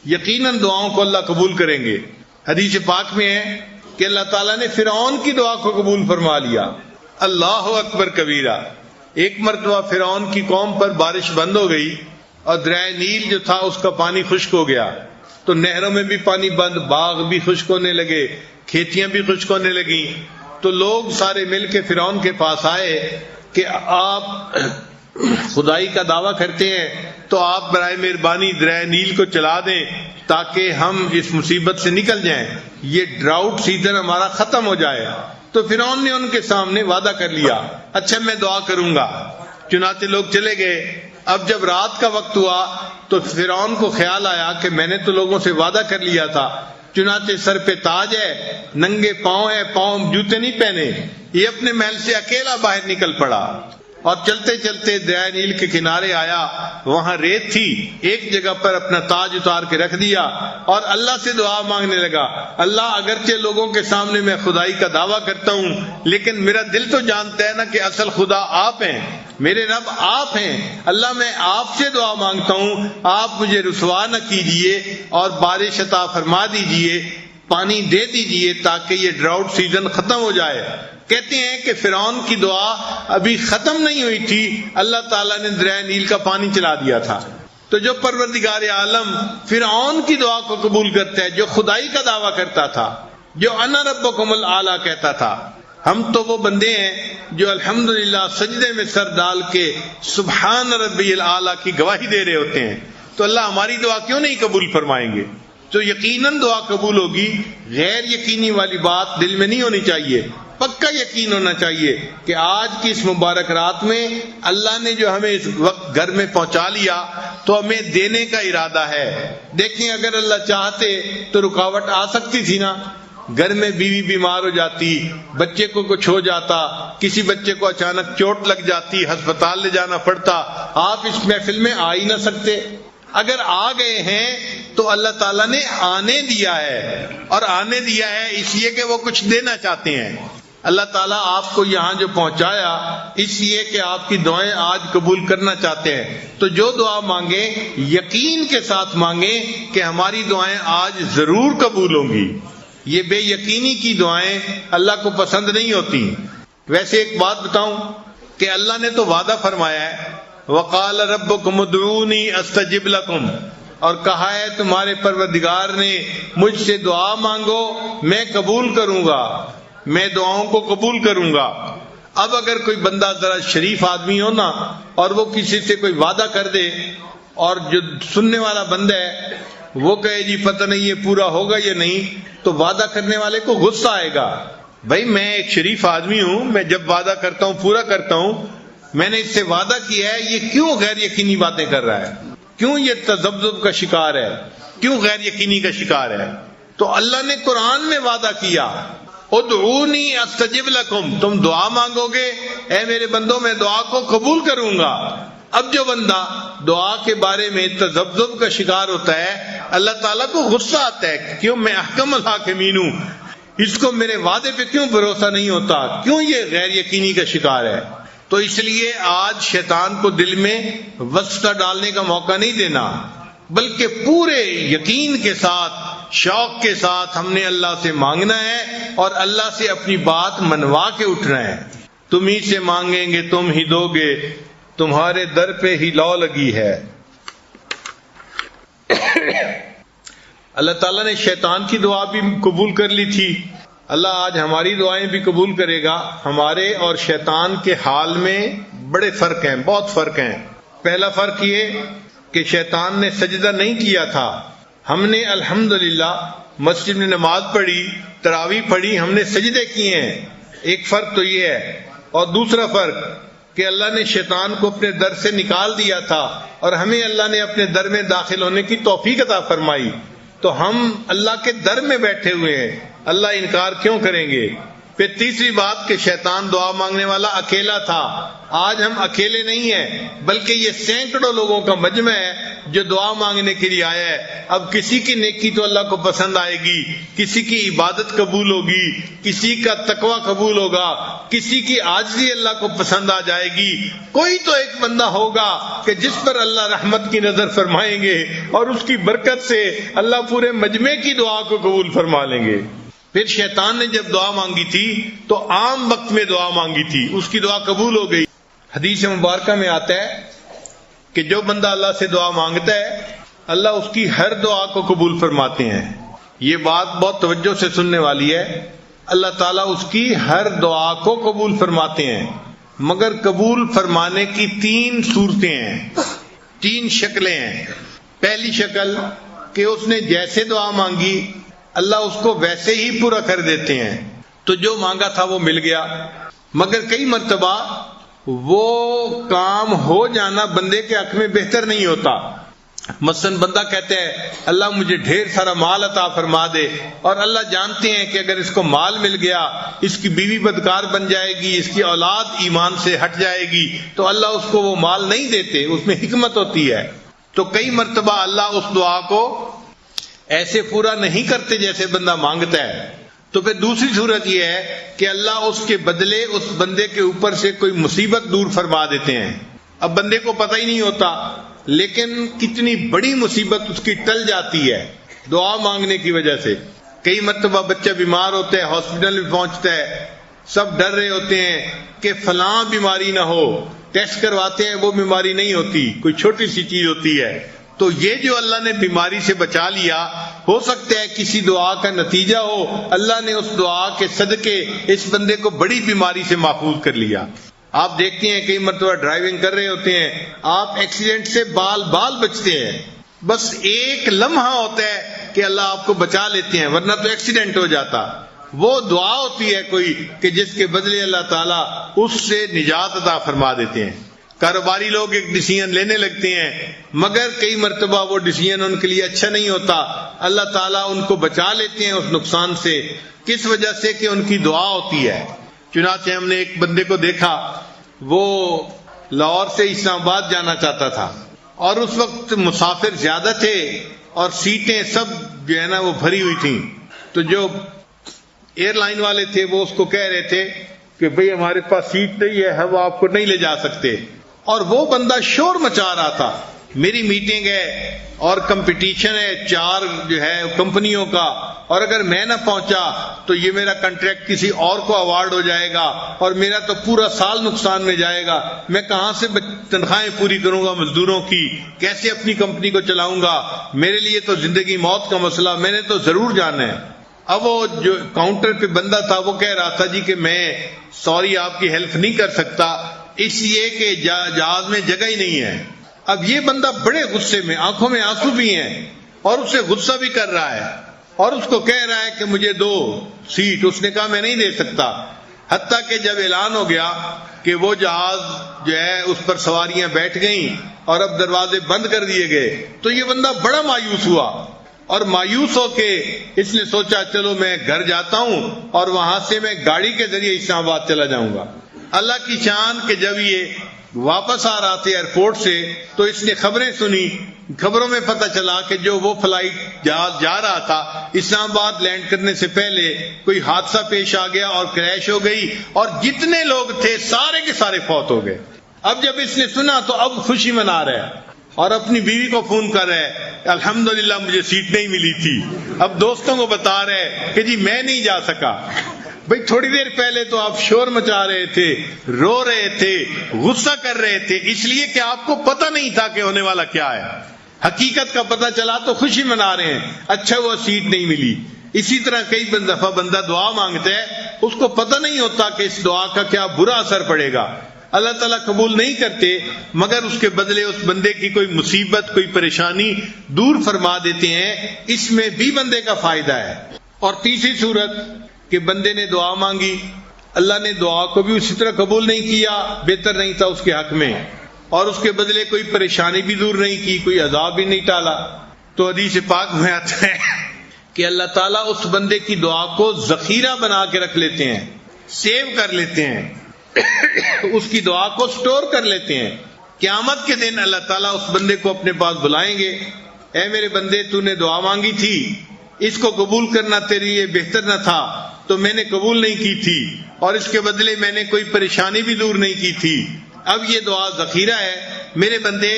یقیناً دعاؤں کو اللہ قبول کریں گے. حدیث پاک میں ہے کہ اللہ تعالیٰ نے فرعون کی دعا کو قبول فرما لیا. اللہ اکبر کبیرہ. ایک مرتبہ فرعون کی قوم پر بارش بند ہو گئی اور دریائے نیل جو تھا اس کا پانی خشک ہو گیا، تو نہروں میں بھی پانی بند، باغ بھی خشک ہونے لگے، کھیتیاں بھی خشک ہونے لگیں. تو لوگ سارے مل کے فرعون کے پاس آئے کہ آپ خدائی کا دعویٰ کرتے ہیں تو آپ برائے مہربانی دریائے نیل کو چلا دیں تاکہ ہم اس مصیبت سے نکل جائیں، یہ ڈراؤٹ سیزن ہمارا ختم ہو جائے. تو فرعون نے ان کے سامنے وعدہ کر لیا، اچھا میں دعا کروں گا. چنانچہ لوگ چلے گئے. اب جب رات کا وقت ہوا تو فرعون کو خیال آیا کہ میں نے تو لوگوں سے وعدہ کر لیا تھا، چنانچہ سر پہ تاج ہے، ننگے پاؤں ہے، پاؤں جوتے نہیں پہنے، یہ اپنے محل سے اکیلا باہر نکل پڑا اور چلتے چلتے دریائے نیل کے کنارے آیا. وہاں ریت تھی، ایک جگہ پر اپنا تاج اتار کے رکھ دیا اور اللہ سے دعا مانگنے لگا. اللہ اگرچہ لوگوں کے سامنے میں خدائی کا دعویٰ کرتا ہوں لیکن میرا دل تو جانتا ہے نا کہ اصل خدا آپ ہیں، میرے رب آپ ہیں. اللہ میں آپ سے دعا مانگتا ہوں، آپ مجھے رسوا نہ کیجیے اور بارش عطا فرما دیجیے، پانی دے دیجیے تاکہ یہ ڈراؤٹ سیزن ختم ہو جائے. کہتے ہیں کہ فرعون کی دعا ابھی ختم نہیں ہوئی تھی، اللہ تعالیٰ نے دریائے نیل کا پانی چلا دیا تھا. تو جو پروردگار عالم فرعون کی دعا کو قبول کرتا ہے، جو خدائی کا دعویٰ کرتا تھا، جو انا ربکم الاعلی کہتا تھا، ہم تو وہ بندے ہیں جو الحمدللہ سجدے میں سر ڈال کے سبحان ربی الاعلی کی گواہی دے رہے ہوتے ہیں. تو اللہ ہماری دعا کیوں نہیں قبول فرمائیں گے؟ تو یقیناً دعا قبول ہوگی. غیر یقینی والی بات دل میں نہیں ہونی چاہیے، پکا یقین ہونا چاہیے کہ آج کی اس مبارک رات میں اللہ نے جو ہمیں اس وقت گھر میں پہنچا لیا تو ہمیں دینے کا ارادہ ہے. دیکھیں اگر اللہ چاہتے تو رکاوٹ آ سکتی تھی نا، گھر میں بیوی بیمار ہو جاتی، بچے کو کچھ ہو جاتا، کسی بچے کو اچانک چوٹ لگ جاتی، ہسپتال لے جانا پڑتا، آپ اس محفل میں آ ہی نہ سکتے. اگر آ گئے ہیں تو اللہ تعالیٰ نے آنے دیا ہے، اور آنے دیا ہے اس لیے کہ وہ کچھ دینا چاہتے ہیں. اللہ تعالیٰ آپ کو یہاں جو پہنچایا اس لیے کہ آپ کی دعائیں آج قبول کرنا چاہتے ہیں. تو جو دعا مانگیں یقین کے ساتھ مانگیں کہ ہماری دعائیں آج ضرور قبول ہوں گی. یہ بے یقینی کی دعائیں اللہ کو پسند نہیں ہوتی. ویسے ایک بات بتاؤں کہ اللہ نے تو وعدہ فرمایا ہے وقال ربکم ادعونی استجب لکم، اور کہا ہے تمہارے پروردگار نے مجھ سے دعا مانگو میں قبول کروں گا، میں دعاؤں کو قبول کروں گا۔ اب اگر کوئی بندہ ذرا شریف آدمی ہو نا اور وہ کسی سے کوئی وعدہ کر دے اور جو سننے والا بندہ ہے وہ کہے جی پتہ نہیں یہ پورا ہوگا یا نہیں، تو وعدہ کرنے والے کو غصہ آئے گا۔ بھائی میں ایک شریف آدمی ہوں، میں جب وعدہ کرتا ہوں پورا کرتا ہوں، میں نے اس سے وعدہ کیا ہے، یہ کیوں غیر یقینی باتیں کر رہا ہے، کیوں یہ تذبذب کا شکار ہے، کیوں غیر یقینی کا شکار ہے؟ تو اللہ نے قرآن میں وعدہ کیا ادعونی استجب لکم، تم دعا مانگو گے اے میرے بندوں میں دعا کو قبول کروں گا۔ اب جو بندہ دعا کے بارے میں تذبذب کا شکار ہوتا ہے اللہ تعالیٰ کو غصہ آتا ہے، کیوں میں احکم الحاکمین ہوں، اس کو میرے وعدے پہ کیوں بھروسہ نہیں ہوتا، کیوں یہ غیر یقینی کا شکار ہے؟ تو اس لیے آج شیطان کو دل میں وسوسہ ڈالنے کا موقع نہیں دینا، بلکہ پورے یقین کے ساتھ شوق کے ساتھ ہم نے اللہ سے مانگنا ہے اور اللہ سے اپنی بات منوا کے اٹھنا ہے۔ تم ہی سے مانگیں گے تم ہی دو گے، تمہارے در پہ ہی لو لگی ہے۔ اللہ تعالیٰ نے شیطان کی دعا بھی قبول کر لی تھی، اللہ آج ہماری دعائیں بھی قبول کرے گا۔ ہمارے اور شیطان کے حال میں بڑے فرق ہیں، بہت فرق ہیں۔ پہلا فرق یہ کہ شیطان نے سجدہ نہیں کیا تھا، ہم نے الحمدللہ مسجد میں نماز پڑھی، تراویح پڑھی، ہم نے سجدے کیے ہیں، ایک فرق تو یہ ہے۔ اور دوسرا فرق کہ اللہ نے شیطان کو اپنے در سے نکال دیا تھا اور ہمیں اللہ نے اپنے در میں داخل ہونے کی توفیق عطا فرمائی، تو ہم اللہ کے در میں بیٹھے ہوئے ہیں، اللہ انکار کیوں کریں گے؟ پھر تیسری بات کہ شیطان دعا مانگنے والا اکیلا تھا، آج ہم اکیلے نہیں ہیں بلکہ یہ سینکڑوں لوگوں کا مجمع ہے جو دعا مانگنے کے لیے آیا ہے۔ اب کسی کی نیکی تو اللہ کو پسند آئے گی، کسی کی عبادت قبول ہوگی، کسی کا تقوی قبول ہوگا، کسی کی عاجزی اللہ کو پسند آ جائے گی، کوئی تو ایک بندہ ہوگا کہ جس پر اللہ رحمت کی نظر فرمائیں گے اور اس کی برکت سے اللہ پورے مجمع کی دعا کو قبول فرما لیں گے۔ پھر شیطان نے جب دعا مانگی تھی تو عام وقت میں دعا مانگی تھی، اس کی دعا قبول ہو گئی۔ حدیث مبارکہ میں آتا ہے کہ جو بندہ اللہ سے دعا مانگتا ہے اللہ اس کی ہر دعا کو قبول فرماتے ہیں۔ یہ بات بہت توجہ سے سننے والی ہے، اللہ تعالیٰ اس کی ہر دعا کو قبول فرماتے ہیں، مگر قبول فرمانے کی تین صورتیں ہیں، تین شکلیں ہیں۔ پہلی شکل کہ اس نے جیسے دعا مانگی اللہ اس کو ویسے ہی پورا کر دیتے ہیں، تو جو مانگا تھا وہ مل گیا، مگر کئی مرتبہ وہ کام ہو جانا بندے کے حق میں بہتر نہیں ہوتا۔ مثلا بندہ کہتا ہے اللہ مجھے ڈھیر سارا مال عطا فرما دے، اور اللہ جانتے ہیں کہ اگر اس کو مال مل گیا اس کی بیوی بدکار بن جائے گی، اس کی اولاد ایمان سے ہٹ جائے گی، تو اللہ اس کو وہ مال نہیں دیتے، اس میں حکمت ہوتی ہے۔ تو کئی مرتبہ اللہ اس دعا کو ایسے پورا نہیں کرتے جیسے بندہ مانگتا ہے۔ تو پھر دوسری صورت یہ ہے کہ اللہ اس کے بدلے اس بندے کے اوپر سے کوئی مصیبت دور فرما دیتے ہیں۔ اب بندے کو پتہ ہی نہیں ہوتا، لیکن کتنی بڑی مصیبت اس کی ٹل جاتی ہے دعا مانگنے کی وجہ سے۔ کئی مرتبہ بچہ بیمار ہوتا ہے، ہاسپٹل میں پہنچتا ہے، سب ڈر رہے ہوتے ہیں کہ فلاں بیماری نہ ہو، ٹیسٹ کرواتے ہیں وہ بیماری نہیں ہوتی، کوئی چھوٹی سی چیز ہوتی ہے۔ تو یہ جو اللہ نے بیماری سے بچا لیا، ہو سکتا ہے کسی دعا کا نتیجہ ہو، اللہ نے اس دعا کے صدقے اس بندے کو بڑی بیماری سے محفوظ کر لیا۔ آپ دیکھتے ہیں کئی مرتبہ ڈرائیونگ کر رہے ہوتے ہیں، آپ ایکسیڈنٹ سے بال بچتے ہیں، بس ایک لمحہ ہوتا ہے کہ اللہ آپ کو بچا لیتے ہیں، ورنہ تو ایکسیڈنٹ ہو جاتا۔ وہ دعا ہوتی ہے کوئی کہ جس کے بدلے اللہ تعالیٰ اس سے نجات عطا فرما دیتے ہیں۔ کاروباری لوگ ایک ڈیسیژن لینے لگتے ہیں، مگر کئی مرتبہ وہ ڈیسیژن ان کے لیے اچھا نہیں ہوتا، اللہ تعالیٰ ان کو بچا لیتے ہیں اس نقصان سے، کس وجہ سے کہ ان کی دعا ہوتی ہے۔ چنانچہ ہم نے ایک بندے کو دیکھا، وہ لاہور سے اسلام آباد جانا چاہتا تھا، اور اس وقت مسافر زیادہ تھے اور سیٹیں سب جو ہے نا وہ بھری ہوئی تھیں، تو جو ایئر لائن والے تھے وہ اس کو کہہ رہے تھے کہ بھئی ہمارے پاس سیٹ نہیں ہے، ہم آپ کو نہیں لے جا سکتے، اور وہ بندہ شور مچا رہا تھا میری میٹنگ ہے اور کمپٹیشن ہے 4 جو ہے کمپنیوں کا، اور اگر میں نہ پہنچا تو یہ میرا کنٹریکٹ کسی اور کو ایوارڈ ہو جائے گا اور میرا تو پورا سال نقصان میں جائے گا، میں کہاں سے تنخواہیں پوری کروں گا مزدوروں کی، کیسے اپنی کمپنی کو چلاؤں گا، میرے لیے تو زندگی موت کا مسئلہ، میں نے تو ضرور جانا ہے۔ اب وہ جو کاؤنٹر پہ بندہ تھا وہ کہہ رہا تھا جی کہ میں سوری آپ کی ہیلپ نہیں کر سکتا اس لیے کہ جہاز میں جگہ ہی نہیں ہے۔ اب یہ بندہ بڑے غصے میں، آنکھوں میں آنسو بھی ہیں اور اس سے غصہ بھی کر رہا ہے اور اس کو کہہ رہا ہے کہ مجھے دو سیٹ۔ اس نے کہا میں نہیں دے سکتا، حتیٰ کہ جب اعلان ہو گیا کہ وہ جہاز جو ہے اس پر سواریاں بیٹھ گئیں اور اب دروازے بند کر دیے گئے تو یہ بندہ بڑا مایوس ہوا، اور مایوس ہو کے اس نے سوچا چلو میں گھر جاتا ہوں اور وہاں سے میں گاڑی کے ذریعے اسلام آباد چلا جاؤں گا۔ اللہ کی شان کہ جب یہ واپس آ رہا تھا ایئرپورٹ سے تو اس نے خبریں سنی، خبروں میں پتہ چلا کہ جو وہ فلائٹ جہاز جا رہا تھا اسلام آباد لینڈ کرنے سے پہلے کوئی حادثہ پیش آ گیا اور کریش ہو گئی اور جتنے لوگ تھے سارے کے سارے فوت ہو گئے۔ اب جب اس نے سنا تو اب خوشی منا رہا ہے اور اپنی بیوی کو فون کر رہا ہے الحمدللہ مجھے سیٹ نہیں ملی تھی، اب دوستوں کو بتا رہے کہ جی میں نہیں جا سکا۔ بھئی تھوڑی دیر پہلے تو آپ شور مچا رہے تھے، رو رہے تھے، غصہ کر رہے تھے اس لیے کہ آپ کو پتہ نہیں تھا کہ ہونے والا کیا ہے، حقیقت کا پتہ چلا تو خوشی منا رہے ہیں، اچھا وہ سیٹ نہیں ملی۔ اسی طرح کئی دفعہ بندہ دعا مانگتا ہے، اس کو پتہ نہیں ہوتا کہ اس دعا کا کیا برا اثر پڑے گا، اللہ تعالیٰ قبول نہیں کرتے مگر اس کے بدلے اس بندے کی کوئی مصیبت کوئی پریشانی دور فرما دیتے ہیں، اس میں بھی بندے کا فائدہ ہے۔ اور تیسری صورت کہ بندے نے دعا مانگی، اللہ نے دعا کو بھی اسی طرح قبول نہیں کیا، بہتر نہیں تھا اس کے حق میں، اور اس کے بدلے کوئی پریشانی بھی دور نہیں کی، کوئی عذاب بھی نہیں ٹالا، تو حدیث پاک میں آتا ہے کہ اللہ تعالیٰ اس بندے کی دعا کو ذخیرہ بنا کے رکھ لیتے ہیں، سیو کر لیتے ہیں، اس کی دعا کو سٹور کر لیتے ہیں۔ قیامت کے دن اللہ تعالیٰ اس بندے کو اپنے پاس بلائیں گے، اے میرے بندے تو نے دعا مانگی تھی، اس کو قبول کرنا تیرے لیے بہتر نہ تھا تو میں نے قبول نہیں کی تھی اور اس کے بدلے میں نے کوئی پریشانی بھی دور نہیں کی تھی، اب یہ دعا ذخیرہ ہے میرے بندے،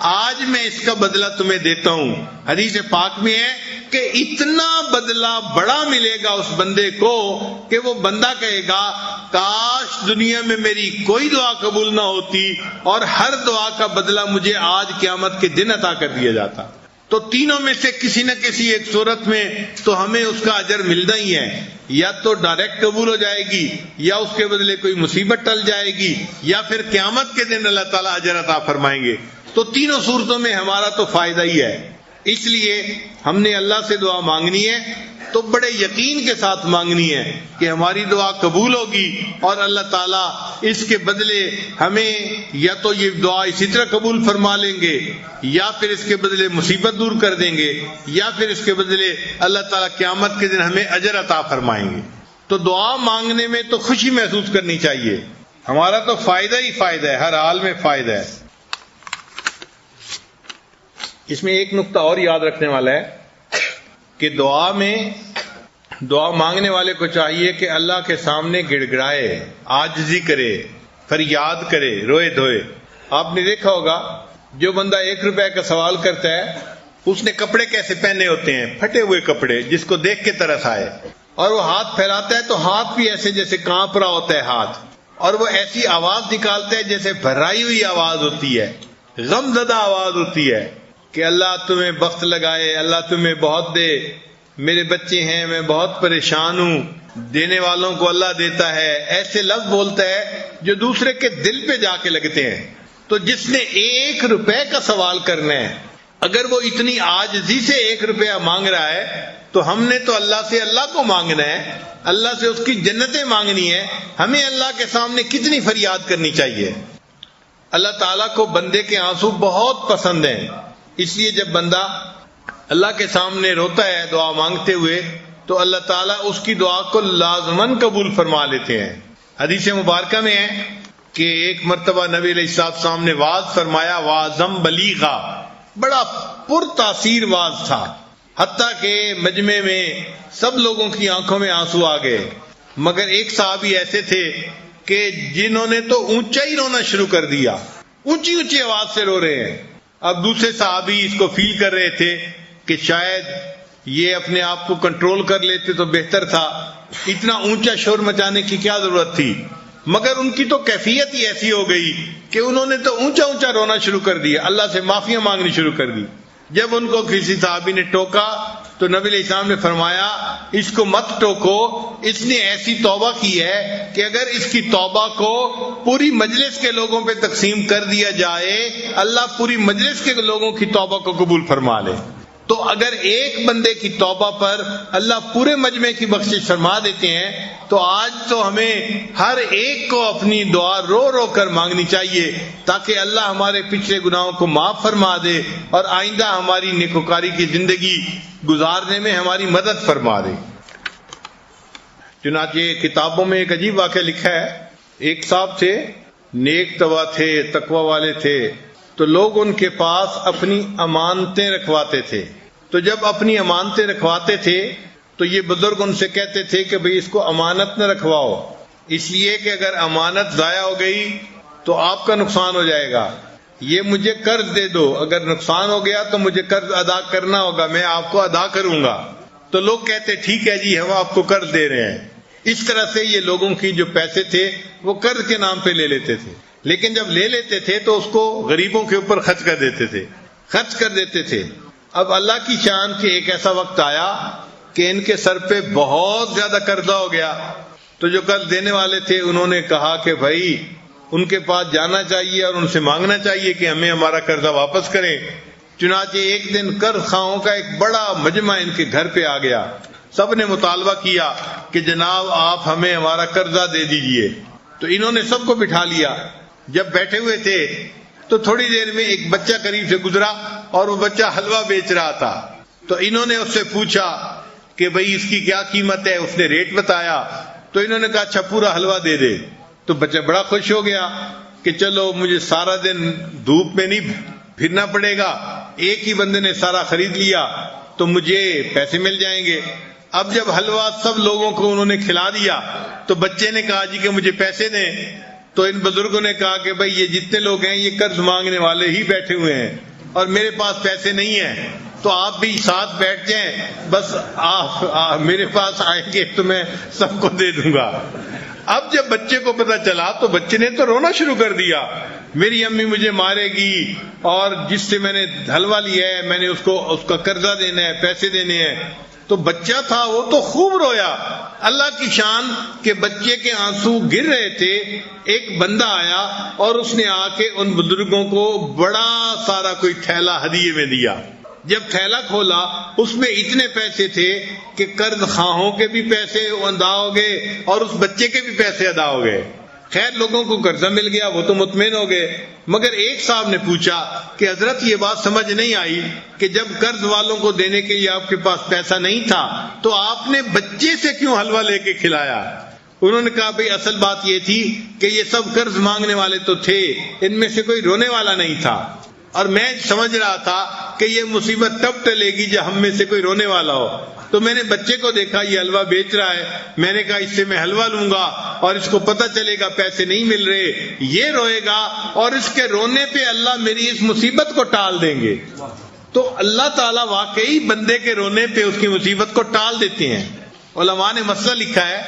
آج میں اس کا بدلہ تمہیں دیتا ہوں۔ حدیث پاک میں ہے کہ اتنا بدلہ بڑا ملے گا اس بندے کو کہ وہ بندہ کہے گا کاش دنیا میں میری کوئی دعا قبول نہ ہوتی اور ہر دعا کا بدلہ مجھے آج قیامت کے دن عطا کر دیا جاتا۔ تو تینوں میں سے کسی نہ کسی ایک صورت میں تو ہمیں اس کا اجر ملنا ہی ہے، یا تو ڈائریکٹ قبول ہو جائے گی یا اس کے بدلے کوئی مصیبت ٹل جائے گی یا پھر قیامت کے دن اللہ تعالیٰ اجر عطا فرمائیں گے۔ تو تینوں صورتوں میں ہمارا تو فائدہ ہی ہے، اس لیے ہم نے اللہ سے دعا مانگنی ہے تو بڑے یقین کے ساتھ مانگنی ہے کہ ہماری دعا قبول ہوگی اور اللہ تعالیٰ اس کے بدلے ہمیں یا تو یہ دعا اسی طرح قبول فرما لیں گے یا پھر اس کے بدلے مصیبت دور کر دیں گے یا پھر اس کے بدلے اللہ تعالیٰ قیامت کے دن ہمیں اجر عطا فرمائیں گے۔ تو دعا مانگنے میں تو خوشی محسوس کرنی چاہیے، ہمارا تو فائدہ ہی فائدہ ہے، ہر حال میں فائدہ ہے۔ اس میں ایک نقطہ اور یاد رکھنے والا ہے کہ دعا مانگنے والے کو چاہیے کہ اللہ کے سامنے گڑ گڑائے، عاجزی کرے، فریاد کرے، روئے دھوئے۔ آپ نے دیکھا ہوگا جو بندہ 1 روپے کا سوال کرتا ہے اس نے کپڑے کیسے پہنے ہوتے ہیں، پھٹے ہوئے کپڑے جس کو دیکھ کے ترس آئے، اور وہ ہاتھ پھیلاتا ہے تو ہاتھ بھی ایسے جیسے کانپ رہا ہوتا ہے ہاتھ، اور وہ ایسی آواز نکالتا ہے جیسے بھرائی ہوئی آواز ہوتی ہے، غم زدہ آواز ہوتی ہے کہ اللہ تمہیں بخت لگائے، اللہ تمہیں بہت دے، میرے بچے ہیں میں بہت پریشان ہوں، دینے والوں کو اللہ دیتا ہے، ایسے لفظ بولتا ہے جو دوسرے کے دل پہ جا کے لگتے ہیں۔ تو جس نے 1 روپے کا سوال کرنا ہے اگر وہ اتنی عاجزی سے 1 روپیہ مانگ رہا ہے تو ہم نے تو اللہ سے اللہ کو مانگنا ہے، اللہ سے اس کی جنتیں مانگنی ہے، ہمیں اللہ کے سامنے کتنی فریاد کرنی چاہیے۔ اللہ تعالیٰ کو بندے کے آنسو بہت پسند ہیں، اس لیے جب بندہ اللہ کے سامنے روتا ہے دعا مانگتے ہوئے تو اللہ تعالیٰ اس کی دعا کو لازماً قبول فرما لیتے ہیں۔ حدیث مبارکہ میں ہے کہ ایک مرتبہ نبی علیہ السلام نے واعظ فرمایا، واعظم بلیغا، بڑا پر تاثیر واعظ تھا، حتیٰ کہ مجمع میں سب لوگوں کی آنکھوں میں آنسو آ گئے، مگر ایک صحابی ایسے تھے کہ جنہوں نے تو اونچا ہی رونا شروع کر دیا، اونچی اونچی آواز سے رو رہے ہیں، اب دوسرے صحابی اس کو فیل کر رہے تھے کہ شاید یہ اپنے آپ کو کنٹرول کر لیتے تو بہتر تھا، اتنا اونچا شور مچانے کی کیا ضرورت تھی، مگر ان کی تو کیفیت ہی ایسی ہو گئی کہ انہوں نے تو اونچا اونچا رونا شروع کر دیا، اللہ سے معافیاں مانگنی شروع کر دی۔ جب ان کو کسی صحابی نے ٹوکا تو نبی علیہ السلام نے فرمایا اس کو مت ٹوکو، اس نے ایسی توبہ کی ہے کہ اگر اس کی توبہ کو پوری مجلس کے لوگوں پہ تقسیم کر دیا جائے اللہ پوری مجلس کے لوگوں کی توبہ کو قبول فرما لے۔ تو اگر ایک بندے کی توبہ پر اللہ پورے مجمع کی بخشش فرما دیتے ہیں تو آج تو ہمیں ہر ایک کو اپنی دعا رو رو کر مانگنی چاہیے تاکہ اللہ ہمارے پچھلے گناہوں کو معاف فرما دے اور آئندہ ہماری نیکوکاری کی زندگی گزارنے میں ہماری مدد فرما دے۔ چنانچہ کتابوں میں ایک عجیب واقعہ لکھا ہے، ایک صاحب تھے، نیک توا تھے، تقوی والے تھے، تو لوگ ان کے پاس اپنی امانتیں رکھواتے تھے۔ تو جب اپنی امانتیں رکھواتے تھے تو یہ بزرگ ان سے کہتے تھے کہ بھئی اس کو امانت نہ رکھواؤ، اس لیے کہ اگر امانت ضائع ہو گئی تو آپ کا نقصان ہو جائے گا، یہ مجھے قرض دے دو، اگر نقصان ہو گیا تو مجھے قرض ادا کرنا ہوگا، میں آپ کو ادا کروں گا۔ تو لوگ کہتے ٹھیک ہے جی ہم آپ کو قرض دے رہے ہیں۔ اس طرح سے یہ لوگوں کی جو پیسے تھے وہ قرض کے نام پہ لے لیتے تھے، لیکن جب لے لیتے تھے تو اس کو غریبوں کے اوپر خرچ کر دیتے تھے۔ اب اللہ کی شان کہ ایک ایسا وقت آیا کہ ان کے سر پہ بہت زیادہ قرضہ ہو گیا، تو جو قرض دینے والے تھے انہوں نے کہا کہ بھائی ان کے پاس جانا چاہیے اور ان سے مانگنا چاہیے کہ ہمیں ہمارا قرضہ واپس کریں۔ چنانچہ ایک دن قرض خواہوں کا ایک بڑا مجمع ان کے گھر پہ آ گیا، سب نے مطالبہ کیا کہ جناب آپ ہمیں ہمارا قرضہ دے دیجئے۔ تو انہوں نے سب کو بٹھا لیا، جب بیٹھے ہوئے تھے تو تھوڑی دیر میں ایک بچہ قریب سے گزرا اور وہ بچہ حلوہ بیچ رہا تھا، تو انہوں نے اس سے پوچھا کہ بھئی اس کی کیا قیمت ہے، اس نے ریٹ بتایا، تو انہوں نے کہا اچھا پورا حلوہ دے دے۔ تو بچہ بڑا خوش ہو گیا کہ چلو مجھے سارا دن دھوپ میں نہیں پھرنا پڑے گا، ایک ہی بندے نے سارا خرید لیا تو مجھے پیسے مل جائیں گے۔ اب جب حلوہ سب لوگوں کو انہوں نے کھلا دیا تو بچے نے کہا جی کہ مجھے پیسے دیں، تو ان بزرگوں نے کہا کہ بھئی یہ جتنے لوگ ہیں یہ قرض مانگنے والے ہی بیٹھے ہوئے ہیں اور میرے پاس پیسے نہیں ہیں، تو آپ بھی ساتھ بیٹھ جائیں، بس آپ میرے پاس آئیں گے تو میں سب کو دے دوں گا۔ اب جب بچے کو پتا چلا تو بچے نے تو رونا شروع کر دیا، میری امی مجھے مارے گی اور جس سے میں نے حلوہ لیا ہے میں نے اس کا قرضہ دینا ہے، پیسے دینے ہیں۔ تو بچہ تھا وہ تو خوب رویا۔ اللہ کی شان کہ بچے کے آنسو گر رہے تھے، ایک بندہ آیا اور اس نے آ کے ان بزرگوں کو بڑا سارا کوئی تھیلا ہدیے میں دیا۔ جب تھیلا کھولا اس میں اتنے پیسے تھے کہ قرض خواہوں کے بھی پیسے ادا ہو گئے اور اس بچے کے بھی پیسے ادا ہو گئے۔ خیر لوگوں کو قرضہ مل گیا، وہ تو مطمئن ہو گئے، مگر ایک صاحب نے پوچھا کہ حضرت یہ بات سمجھ نہیں آئی کہ جب قرض والوں کو دینے کے لیے آپ کے پاس پیسہ نہیں تھا تو آپ نے بچے سے کیوں حلوہ لے کے کھلایا؟ انہوں نے کہا بھئی اصل بات یہ تھی کہ یہ سب قرض مانگنے والے تو تھے، ان میں سے کوئی رونے والا نہیں تھا، اور میں سمجھ رہا تھا کہ یہ مصیبت تب ٹلے گی جب ہم میں سے کوئی رونے والا ہو، تو میں نے بچے کو دیکھا یہ حلوہ بیچ رہا ہے، میں نے کہا اس سے میں حلوہ لوں گا اور اس کو پتہ چلے گا پیسے نہیں مل رہے، یہ روئے گا اور اس کے رونے پہ اللہ میری اس مصیبت کو ٹال دیں گے۔ تو اللہ تعالیٰ واقعی بندے کے رونے پہ اس کی مصیبت کو ٹال دیتے ہیں۔ علماء نے مسئلہ لکھا ہے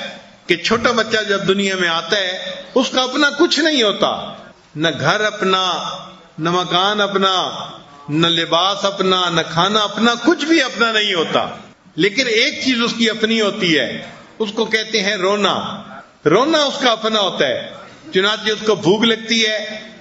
کہ چھوٹا بچہ جب دنیا میں آتا ہے اس کا اپنا کچھ نہیں ہوتا، نہ گھر اپنا، نہ مکان اپنا، نہ لباس اپنا، نہ کھانا اپنا، کچھ بھی اپنا نہیں ہوتا، لیکن ایک چیز اس کی اپنی ہوتی ہے، اس کو کہتے ہیں رونا۔ رونا اس کا اپنا ہوتا ہے، چنانچہ اس کو بھوک لگتی ہے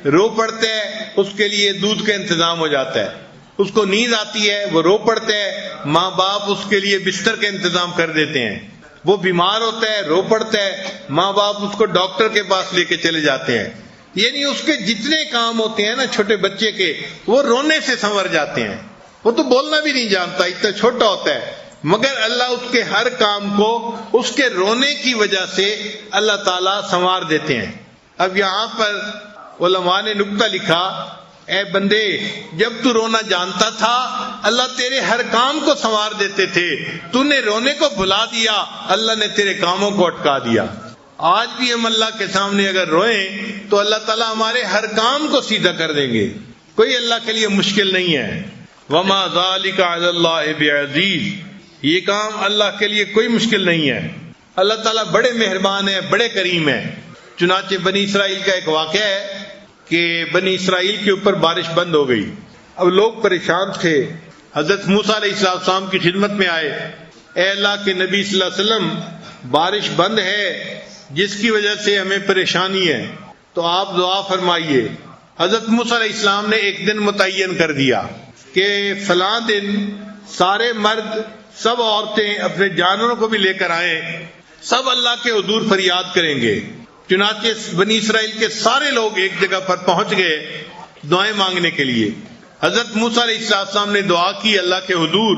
رو پڑتا ہے، اس کے لیے دودھ کا انتظام ہو جاتا ہے، اس کو نیند آتی ہے وہ رو پڑتا ہے، ماں باپ اس کے لیے بستر کا انتظام کر دیتے ہیں، وہ بیمار ہوتا ہے رو پڑتا ہے، ماں باپ اس کو ڈاکٹر کے پاس لے کے چلے جاتے ہیں۔ یعنی اس کے جتنے کام ہوتے ہیں نا چھوٹے بچے کے، وہ رونے سے سنور جاتے ہیں، وہ تو بولنا بھی نہیں جانتا، اتنا چھوٹا ہوتا ہے، مگر اللہ اس کے ہر کام کو اس کے رونے کی وجہ سے اللہ تعالیٰ سنوار دیتے ہیں۔ اب یہاں پر علماء نے نکتہ لکھا، اے بندے جب تو رونا جانتا تھا اللہ تیرے ہر کام کو سنوار دیتے تھے، تو نے رونے کو بھلا دیا اللہ نے تیرے کاموں کو اٹکا دیا۔ آج بھی ہم اللہ کے سامنے اگر روئیں تو اللہ تعالیٰ ہمارے ہر کام کو سیدھا کر دیں گے۔ کوئی اللہ کے لیے مشکل نہیں ہے. وما ذالک علی اللہ بعزیز، یہ کام اللہ کے لیے کوئی مشکل نہیں ہے. اللہ تعالیٰ بڑے مہربان ہیں، بڑے کریم ہیں. چنانچہ بنی اسرائیل کا ایک واقعہ ہے کہ بنی اسرائیل کے اوپر بارش بند ہو گئی. اب لوگ پریشان تھے. حضرت موسیٰ علیہ السلام کی خدمت میں آئے. اے اللہ کے نبی صلی اللہ علیہ وسلم، بارش بند ہے جس کی وجہ سے ہمیں پریشانی ہے، تو آپ دعا فرمائیے. حضرت موسیٰ علیہ السلام نے ایک دن متعین کر دیا کہ فلاں دن سارے مرد، سب عورتیں اپنے جانوروں کو بھی لے کر آئیں، سب اللہ کے حضور فریاد کریں گے. چنانچہ بنی اسرائیل کے سارے لوگ ایک جگہ پر پہنچ گئے دعائیں مانگنے کے لیے. حضرت موسیٰ علیہ السلام نے دعا کی اللہ کے حضور،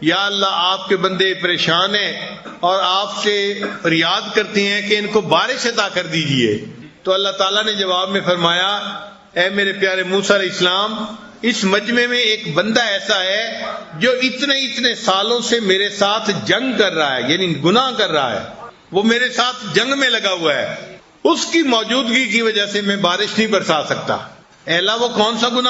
یا اللہ آپ کے بندے پریشان ہیں اور آپ سے فریاد کرتے ہیں کہ ان کو بارش عطا کر دیجئے. تو اللہ تعالیٰ نے جواب میں فرمایا، اے میرے پیارے موسیٰ علیہ السلام، اس مجمع میں ایک بندہ ایسا ہے جو اتنے سالوں سے میرے ساتھ جنگ کر رہا ہے، یعنی گناہ کر رہا ہے، وہ میرے ساتھ جنگ میں لگا ہوا ہے. اس کی موجودگی کی وجہ سے میں بارش نہیں برسا سکتا. اے اللہ، وہ کون سا گناہ